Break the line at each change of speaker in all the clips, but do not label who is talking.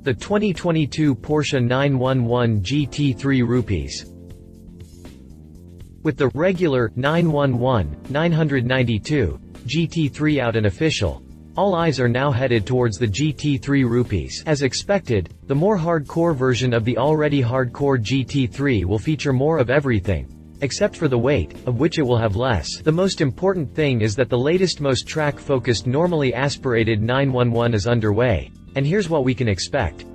The 2022 Porsche 911 GT3 rupees. With the regular 911 992 GT3 out and official, all eyes are now headed towards the GT3 rupees. As expected, the more hardcore version of the already hardcore GT3 will feature more of everything, except for the weight, of which it will have less. The most important thing is that the latest most track-focused normally aspirated 911 is underway, and here's what we can expect.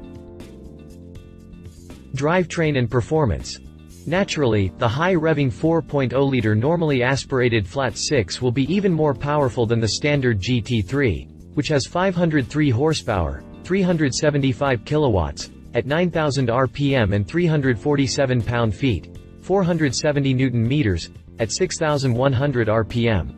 Drivetrain and performance. Naturally, the high-revving 4.0-liter normally aspirated flat 6 will be even more powerful than the standard GT3, which has 503 horsepower, 375 kilowatts, at 9,000 RPM and 347 pound-feet, 470 Newton-meters, at 6,100 RPM.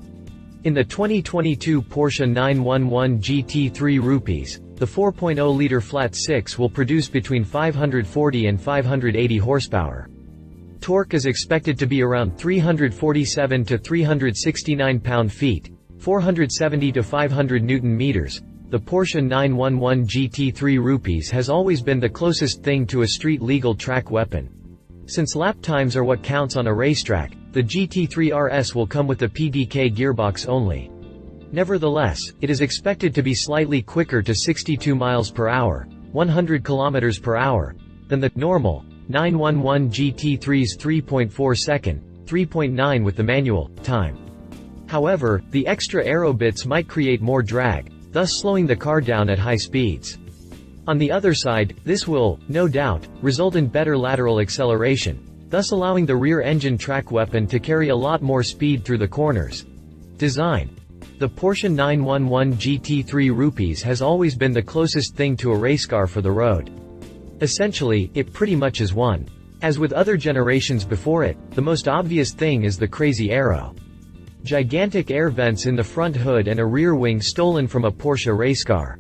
In the 2022 Porsche 911 GT3 rupees, the 4.0-liter flat 6 will produce between 540 and 580 horsepower. Torque is expected to be around 347 to 369 pound-feet, 470 to 500 Newton-meters. The Porsche 911 GT3 rupees has always been the closest thing to a street-legal track weapon. Since lap times are what counts on a racetrack, the GT3 RS will come with a PDK gearbox only. Nevertheless, it is expected to be slightly quicker to 62 miles per hour, 100 kilometers per hour, than the normal 911 GT3's 3.4 second, 3.9 with the manual time. However, the extra aero bits might create more drag, thus slowing the car down at high speeds. On the other side, this will, no doubt, result in better lateral acceleration, thus allowing the rear engine track weapon to carry a lot more speed through the corners. Design. The Porsche 911 GT3 rupees has always been the closest thing to a race car for the road. Essentially, it pretty much is one. As with other generations before it, the most obvious thing is the crazy aero. Gigantic air vents in the front hood and a rear wing stolen from a Porsche race car.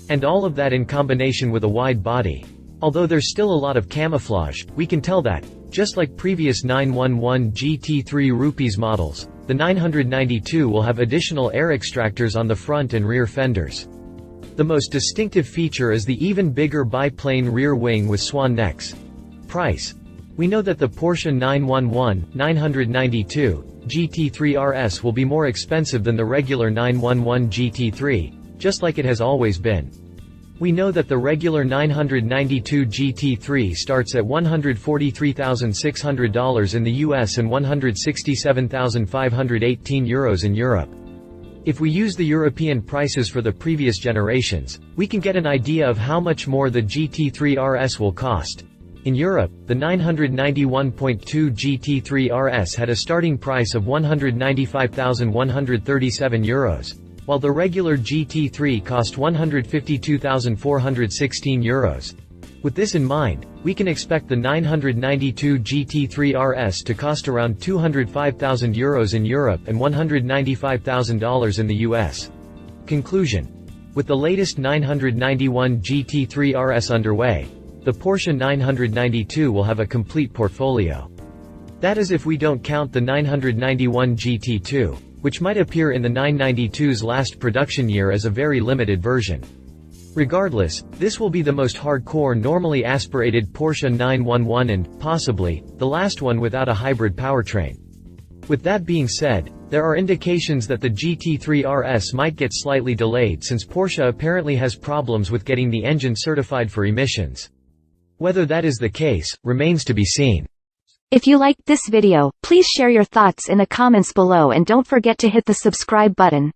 And all of that in combination with a wide body. Although there's still a lot of camouflage, we can tell that, just like previous 911 GT3 rupees models, the 992 will have additional air extractors on the front and rear fenders. The most distinctive feature is the even bigger biplane rear wing with swan necks. Price. We know that the Porsche 911 992 GT3 RS will be more expensive than the regular 911 GT3, just like it has always been. We know that the regular 992 GT3 starts at $143,600 in the US and €167,518 in Europe. If we use the European prices for the previous generations, we can get an idea of how much more the GT3 RS will cost. In Europe, the 991.2 GT3 RS had a starting price of €195,137, while the regular GT3 cost €152,416. With this in mind, we can expect the 992 GT3 RS to cost around €205,000 in Europe and $195,000 in the US. Conclusion. With the latest 991 GT3 RS underway, the Porsche 992 will have a complete portfolio. That is if we don't count the 991 GT2, which might appear in the 992's last production year as a very limited version. Regardless, this will be the most hardcore normally aspirated Porsche 911 and, possibly, the last one without a hybrid powertrain. With that being said, there are indications that the GT3 RS might get slightly delayed since Porsche apparently has problems with getting the engine certified for emissions. Whether that is the case, remains to be seen.
If you liked this video, please share your thoughts in the comments below and don't forget to hit the subscribe button.